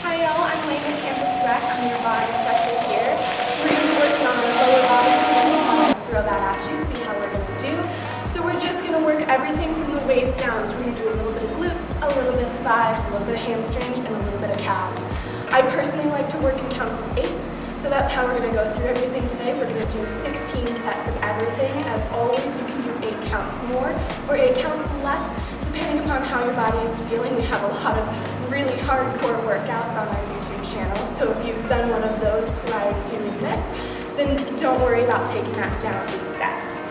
Hi y'all, I'm Layne at Campus Rec. I'm your Barre instructor here. We're going to be working on our lower body. I'll throw that at you, see how we're going to do. So we're just going to work everything from the waist down. So we're going to do a little bit of glutes, a little bit of thighs, a little bit of hamstrings, and a little bit of calves. I personally like to work in counts of 8. So that's how we're going to go through everything today. We're going to do 16 sets of everything. As always, you can do 8 counts more or 8 counts less, depending upon how your body is feeling. We have a lot of really hardcore workouts on our YouTube channel. So if you've done one of those prior to doing this, then don't worry about taking that down 8 sets.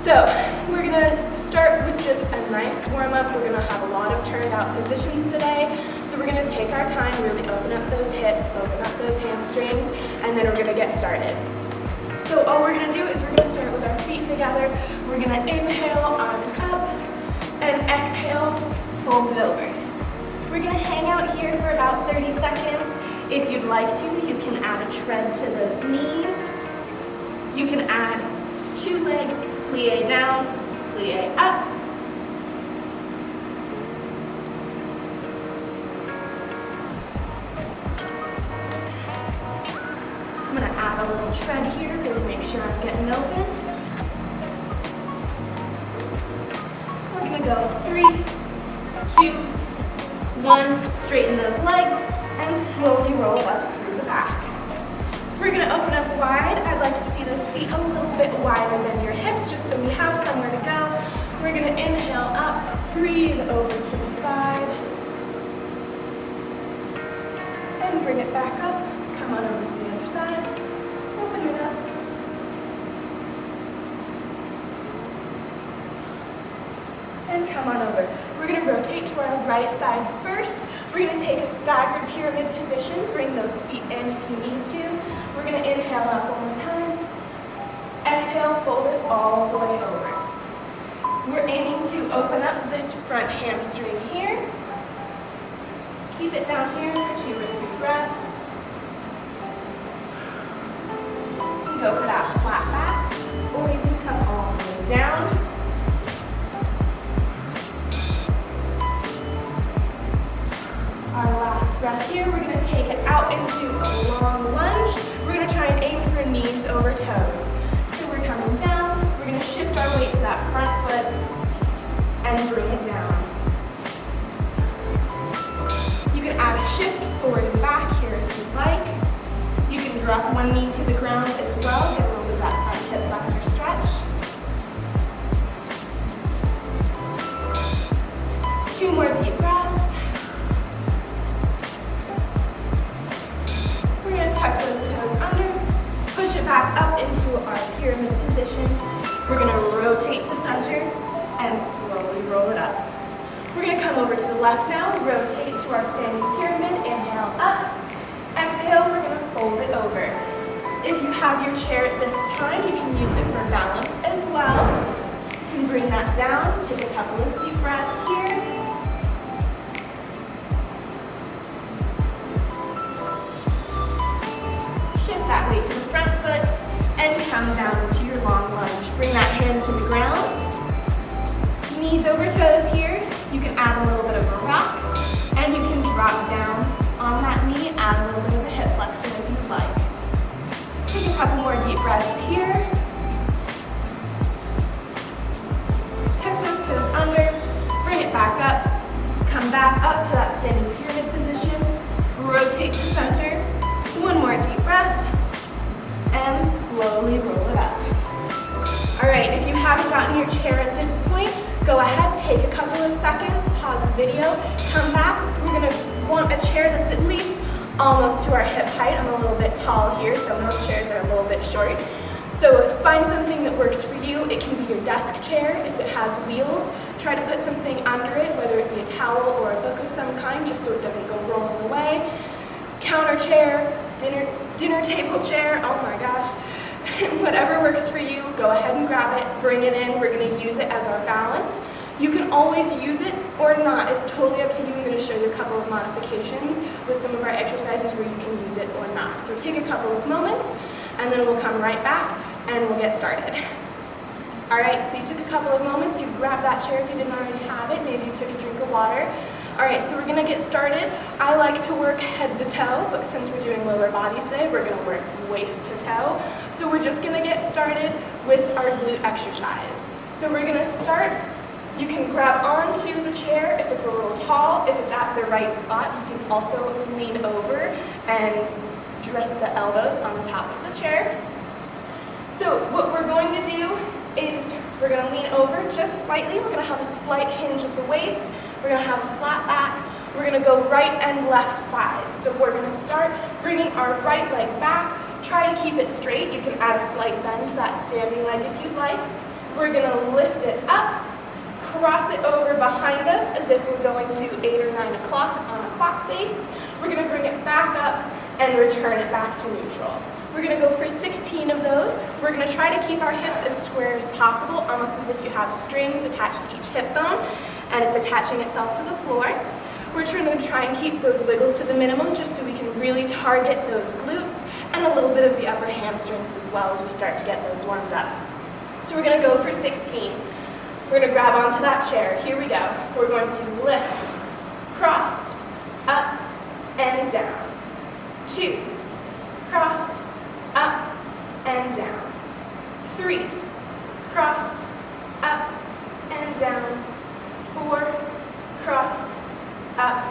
So we're going to start with just a nice warm-up. We're going to have a lot of turned out positions today. So we're going to take our time, really open up those hips, open up those hamstrings, and then we're going to get started. So all we're going to do is we're going to start with our feet together. We're going to inhale, arms up, and exhale, fold it over. We're going to hang out here for about 30 seconds. If you'd like to, you can add a tread to those knees. You can add 2 legs, plie down, plie up. I'm going to add a little tread here, really make sure I'm getting open. We're going to go 3, 2, 1, straighten those legs, and slowly roll up through the back. We're going to open up wide. I'd like to see those feet a little bit wider than your hips, just so we have somewhere to go. We're going to inhale up, breathe over to the side, and bring it back up. Come on over to the other side, open it up. And come on over. We're going to rotate to our right side first. We're going to take a staggered pyramid position. Bring those feet in if you need to. We're going to inhale up one more time. Exhale, fold it all the way over. We're aiming to open up this front hamstring here. Keep it down here for 2 or 3 breaths. You can go for that flat back, or you can come all the way down. Our last breath here, we're going to take it out into a long lunge. We're going to try and aim for knees over toes. So we're coming down, we're going to shift our weight to that front foot and bring it down. You can add a shift forward and back here if you'd like. You can drop one knee to the ground as well, get a little bit of that front hip flexor stretch. 2 more deep breaths. Tuck those toes under, push it back up into our pyramid position. We're going to rotate to center and slowly roll it up. We're going to come over to the left now, rotate to our standing pyramid, inhale up, exhale, we're going to fold it over. If you have your chair at this time, you can use it for balance as well. You can bring that down, take a couple of deep breaths here. That weight to the front foot and come down into your long lunge. Bring that hand to the ground. Knees over toes here. You can add a little bit of a rock and you can drop down on that knee, add a little bit of a hip flexor if you'd like. Take a couple more deep breaths here. Tuck those toes under, bring it back up, come back up to that standing pyramid position, rotate to center. 1 more deep breath, and slowly roll it up. All right, if you haven't gotten your chair at this point, go ahead, take a couple of seconds, pause the video, come back. We're gonna want a chair that's at least almost to our hip height. I'm a little bit tall here, so most chairs are a little bit short. So find something that works for you. It can be your desk chair. If it has wheels, try to put something under it, whether it be a towel or a book of some kind, just so it doesn't go rolling away. Counter chair, dinner table chair, oh my gosh. Whatever works for you, go ahead and grab it, bring it in. We're going to use it as our balance. You can always use it or not. It's totally up to you. I'm going to show you a couple of modifications with some of our exercises where you can use it or not. So take a couple of moments and then we'll come right back and we'll get started. All right, so you took a couple of moments, you grabbed that chair if you didn't already have it, maybe you took a drink of water. All right, so we're gonna get started. I like to work head to toe, but since we're doing lower body today, we're gonna work waist to toe. So we're just gonna get started with our glute exercise. So we're gonna start, you can grab onto the chair if it's a little tall. If it's at the right spot, you can also lean over and rest the elbows on the top of the chair. So what we're going to do is we're going to lean over just slightly. We're going to have a slight hinge at the waist. We're going to have a flat back. We're going to go right and left sides. So we're going to start bringing our right leg back. Try to keep it straight. You can add a slight bend to that standing leg if you'd like. We're going to lift it up, cross it over behind us as if we're going to 8 or 9 o'clock on a clock face. We're going to bring it back up and return it back to neutral. We're going to go for 16 of those. We're going to try to keep our hips as square as possible, almost as if you have strings attached to each hip bone and it's attaching itself to the floor. We're going to try and keep those wiggles to the minimum just so we can really target those glutes and a little bit of the upper hamstrings as well as we start to get those warmed up. So we're going to go for 16. We're going to grab onto that chair. Here we go. We're going to lift, cross, up, and down. 2, cross, up, and down. 3, cross, up, and down. 4, cross, up,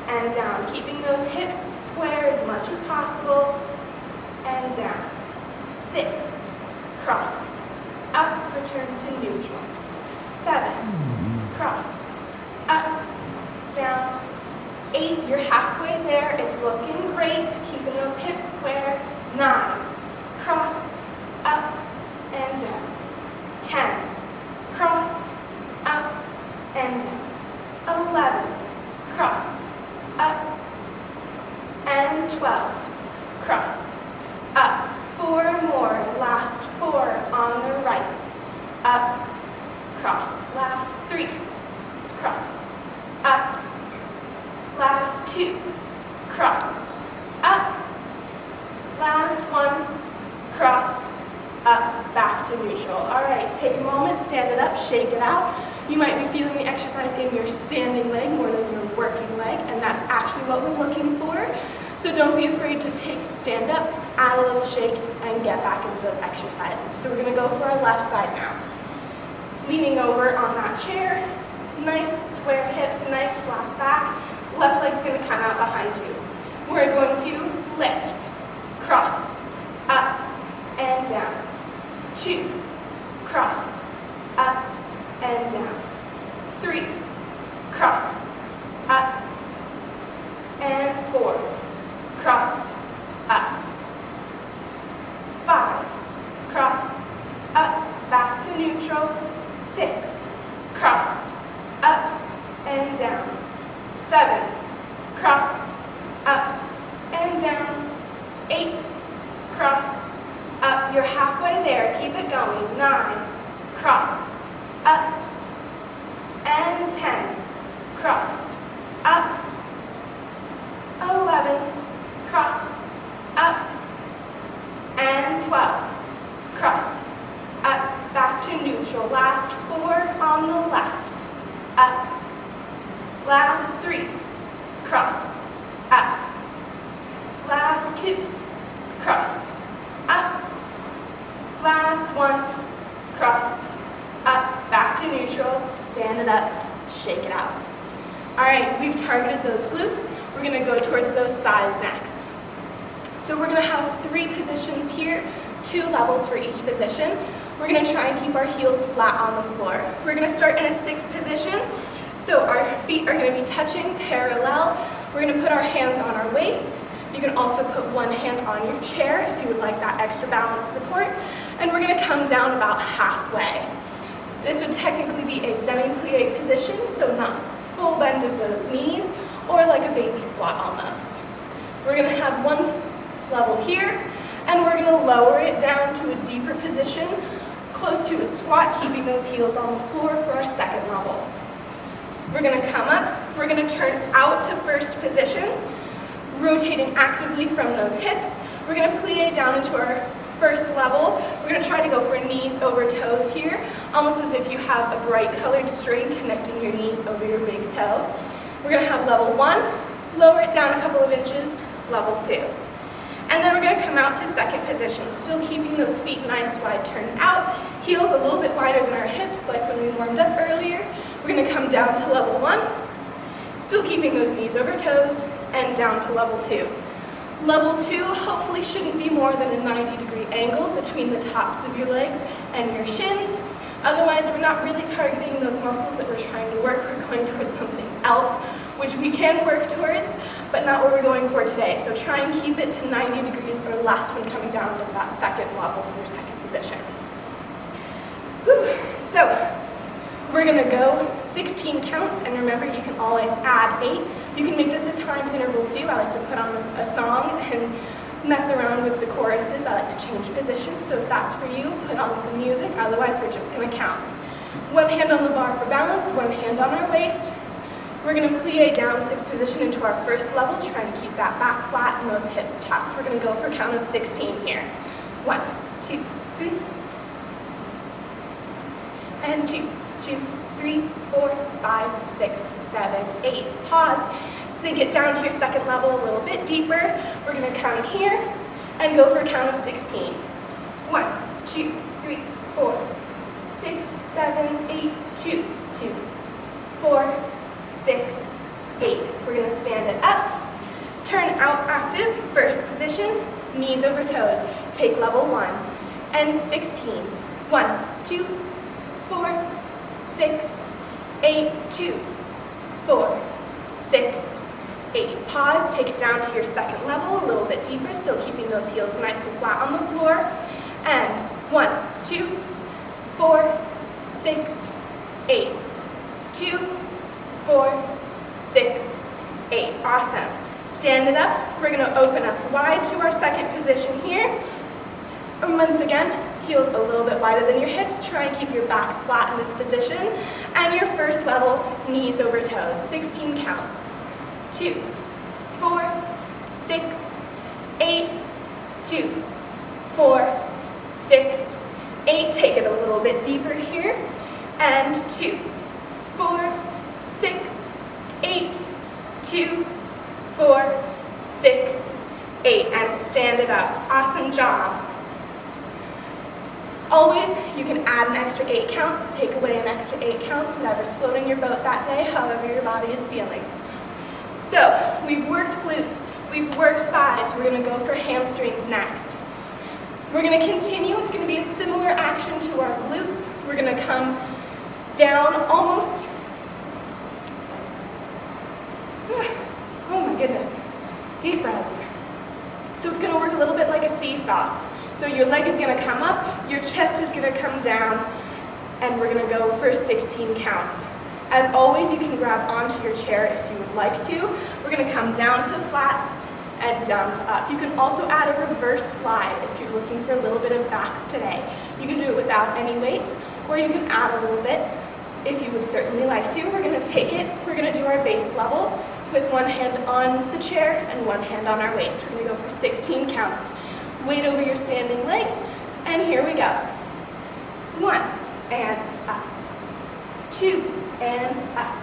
and down. Keeping those hips square as much as possible, and down. 6, cross, up, return to neutral. 7, cross, up, down. 8, you're halfway there, it's looking great, keeping those hips square. 9, cross, up, and down. 10, cross, up, and down. 11, cross, up, and 12, cross, up. 4 more, last 4 on the right, up, cross. Last 3, cross, up. Last 2, cross, up. Last 1, cross, up, back to neutral. All right, take a moment, stand it up, shake it out. You might be feeling the exercise in your standing leg more than your working leg, and that's actually what we're looking for. So don't be afraid to stand up, add a little shake, and get back into those exercises. So we're gonna go for our left side now. Leaning over on that chair, nice square hips, nice flat back. Left leg's going to come out behind you. We're going to lift, cross, up, and down. 2, cross, up, and down. 3, cross, up, and 4, cross, up. 5, cross, up, back to neutral. 6, cross, up, and down. 7, cross, up, and down. 8, cross, up. You're halfway there. Keep it going. 9, cross, up, and 10, cross, up. 11, cross, up, and 12, cross, up, back to neutral. Last 4 on the left, up. Last 3, cross, up. Last 2, cross, up. Last 1, cross, up, back to neutral. Stand it up, shake it out. All right, we've targeted those glutes. We're gonna go towards those thighs next. So we're gonna have 3 positions here, 2 levels for each position. We're gonna try and keep our heels flat on the floor. We're gonna start in a 6 position. So our feet are going to be touching parallel. We're going to put our hands on our waist. You can also put one hand on your chair if you would like that extra balance support. And we're going to come down about halfway. This would technically be a demi-plie position, so not full bend of those knees, or like a baby squat almost. We're going to have one level here, and we're going to lower it down to a deeper position, close to a squat, keeping those heels on the floor for our second level. We're going to come up, we're going to turn out to first position, rotating actively from those hips. We're going to plie down into our first level. We're going to try to go for knees over toes here, almost as if you have a bright colored string connecting your knees over your big toe. We're going to have level 1, lower it down a couple of inches, level 2. And then we're going to come out to second position, still keeping those feet nice wide turned out, heels a little bit wider than our hips like when we warmed up earlier. We're going to come down to level 1, still keeping those knees over toes, and down to level 2. Level 2 hopefully shouldn't be more than a 90-degree angle between the tops of your legs and your shins. Otherwise, we're not really targeting those muscles that we're trying to work. We're going towards something else, which we can work towards, but not what we're going for today. So try and keep it to 90 degrees or less when coming down to that second level from your second position. Whew. So we're going to go 16 counts, and remember, you can always add 8. You can make this a time interval too. I like to put on a song and mess around with the choruses. I like to change positions, so if that's for you, put on some music. Otherwise, we're just going to count. One hand on the bar for balance, one hand on our waist. We're going to plie down 6 position into our first level, trying to keep that back flat and those hips tucked. We're going to go for a count of 16 here. 1, 2, 3. And 2, 2, 3, 4, 5, 6, 7, 8. Pause. Sink it down to your second level a little bit deeper. We're going to come here and go for a count of 16. 1, 2, 3, 4, 6, 7, 8, 2, 2, 4, 6, 8. We're going to stand it up. Turn out active, first position, knees over toes. Take level 1 and 16. 1, 2, 4, 6, 8, 2, 4, 6, 8. Pause, take it down to your second level, a little bit deeper, still keeping those heels nice and flat on the floor. And 1, 2, 4, 6, 8. 2, 4, 6, 8. Awesome. Stand it up. We're going to open up wide to our second position here. And once again, heels a little bit wider than your hips. Try and keep your backs flat in this position. And your first level, knees over toes. 16 counts. 2, 4, 6, 8, 2, 4, 6, 8. Take it a little bit deeper here. And 2, 4, 6, 8, 2, 4, 6, 8. And stand it up. Awesome job. Always, you can add an extra 8 counts, take away an extra 8 counts, whatever's floating your boat that day, however your body is feeling. So, we've worked glutes, we've worked thighs, we're going to go for hamstrings next. We're going to continue, it's going to be a similar action to our glutes. We're going to come down almost, oh my goodness, deep breaths. So it's going to work a little bit like a seesaw. So your leg is going to come up, your chest is going to come down, and we're going to go for 16 counts. As always, you can grab onto your chair if you would like to. We're going to come down to flat and down to up. You can also add a reverse fly if you're looking for a little bit of backs today. You can do it without any weights, or you can add a little bit if you would certainly like to. We're going to take it, we're going to do our base level with one hand on the chair and one hand on our waist. We're going to go for 16 counts. Weight over your standing leg, and here we go. 1, and up. 2, and up.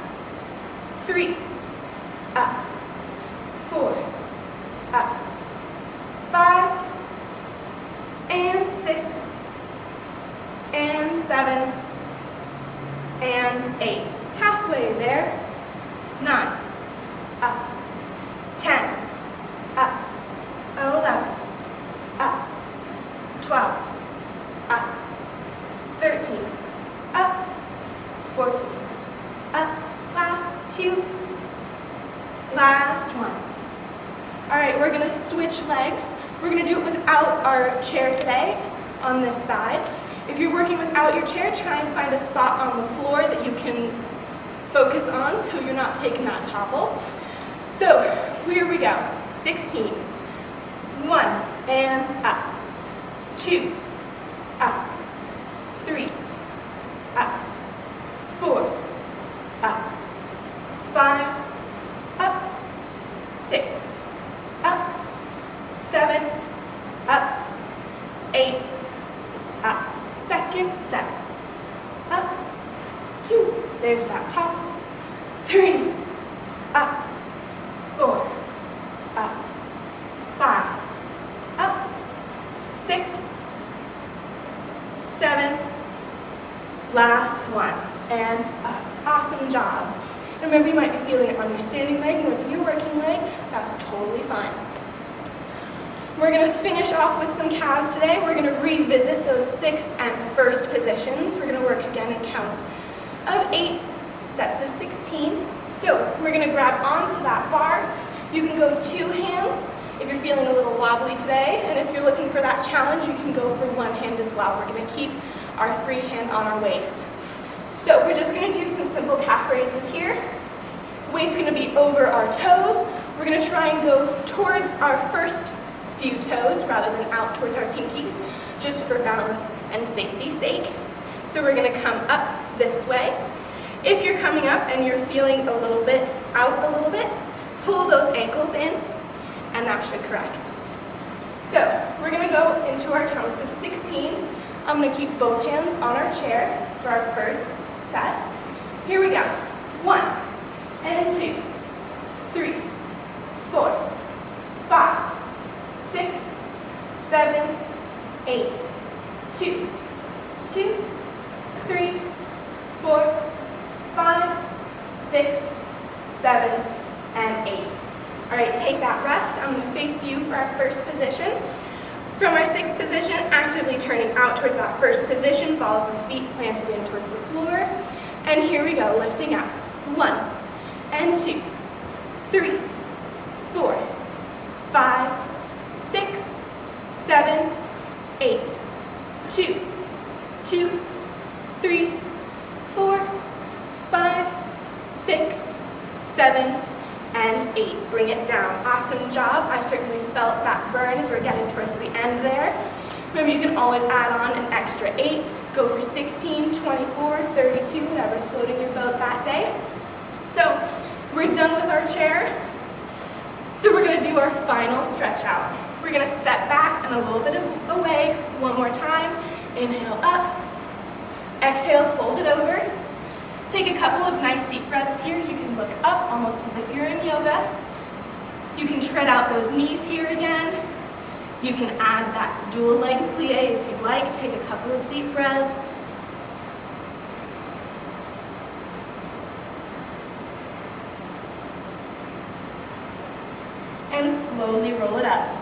3, up. 4, up. 5, and 6, and 7, and 8. Halfway there. 9, up. 10, up. 11, up. 12, up. 13, up. 14, up. Last 2, last 1. All right, we're gonna switch legs. We're gonna do it without our chair today on this side. If you're working without your chair, try and find a spot on the floor that you can focus on so you're not taking that topple. So here we go. 16. 1, and up. 2, up. 3, up. 4, up. 5, up. 6, up. 7, up. 8, up. Second set. Up. 2, there's that top. 3, up. up, 5, up, 6, 7, last one, and up. Awesome job. And remember, you might be feeling it on your standing leg more than your working leg. That's totally fine. We're going to finish off with some calves today. We're going to revisit those 6th and 1st positions. We're going to work again in counts of 8, sets of 16. So we're going to grab onto that bar. You can go 2 hands if you're feeling a little wobbly today, and if you're looking for that challenge, you can go for 1 hand as well. We're going to keep our free hand on our waist. So we're just going to do some simple calf raises here. Weight's going to be over our toes. We're going to try and go towards our first few toes rather than out towards our pinkies, just for balance and safety's sake. So we're going to come up this way. If you're coming up and you're feeling a little bit out a little bit, pull those ankles in, and that should correct. So we're going to go into our counts of 16. I'm going to keep both hands on our chair for our first set. Here we go. 1 and 2, 3, 4, 5, 6, 7, 8, 2, 2, 3, 4, 5, 6, 7, and 8. All right, take that rest. I'm going to face you for our first position. From our 6th position, actively turning out towards that first position, balls of the feet planted in towards the floor. And here we go, lifting up. 1 and 2, 3, 4, 5, 6, 7, 8, 2, 2, 3, 4, 5, 6, 7, and 8. Bring it down. Awesome job. I certainly felt that burn as we're getting towards the end there. Remember, you can always add on an extra 8. Go for 16, 24, 32, whatever's floating your boat that day. So we're done with our chair. So we're going to do our final stretch out. We're going to step back and a little bit away. One more time. Inhale up. Exhale, fold it over. Take a couple of nice deep breaths here. You can look up almost as if you're in yoga. You can tread out those knees here again. You can add that dual leg plie if you'd like. Take a couple of deep breaths. And slowly roll it up.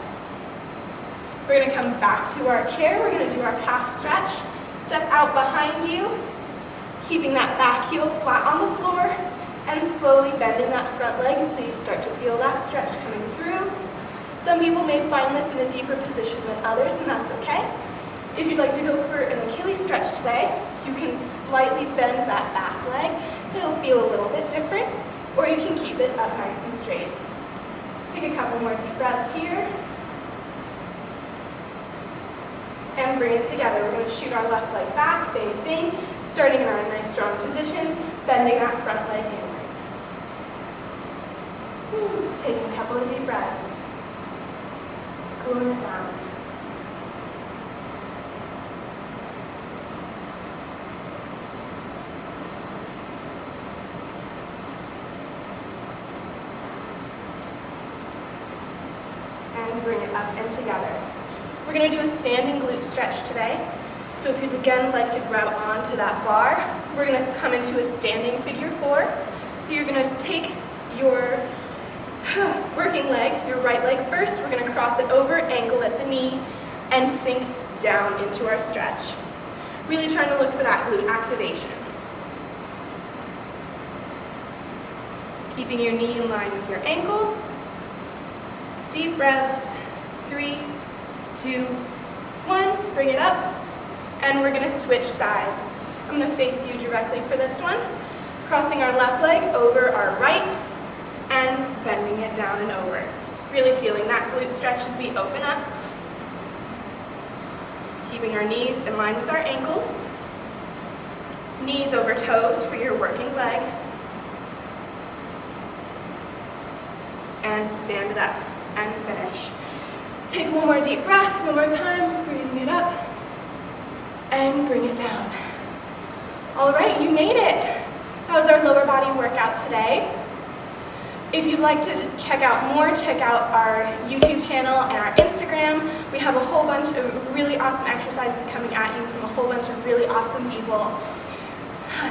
We're going to come back to our chair. We're going to do our calf stretch. Step out behind you, keeping that back heel flat on the floor, and slowly bending that front leg until you start to feel that stretch coming through. Some people may find this in a deeper position than others, and that's okay. If you'd like to go for an Achilles stretch today, you can slightly bend that back leg. It'll feel a little bit different, or you can keep it up nice and straight. Take a couple more deep breaths here. And bring it together. We're going to shoot our left leg back, same thing, starting in our nice strong position, bending that front leg inwards. Taking a couple of deep breaths. Cooling it down. And bring it up and together. We're going to do a standing glute stretch today. So if you'd again like to grab onto that bar, we're going to come into a standing figure 4. So you're going to take your working leg, your right leg first. We're going to cross it over, ankle at the knee, and sink down into our stretch. Really trying to look for that glute activation. Keeping your knee in line with your ankle. Deep breaths. 3, 2, 1, bring it up, and we're going to switch sides. I'm going to face you directly for this one, crossing our left leg over our right, and bending it down and over. Really feeling that glute stretch as we open up. Keeping our knees in line with our ankles. Knees over toes for your working leg. And stand it up and finish. Take one more deep breath, one more time, breathing it up, and bring it down. All right, you made it. That was our lower body workout today. If you'd like to check out more, check out our YouTube channel and our Instagram. We have a whole bunch of really awesome exercises coming at you from a whole bunch of really awesome people.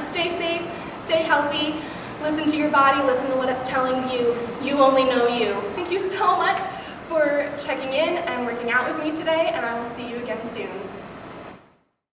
Stay safe, stay healthy, listen to your body, listen to what it's telling you. You only know you. Thank you so much for checking in and working out with me today, and I will see you again soon.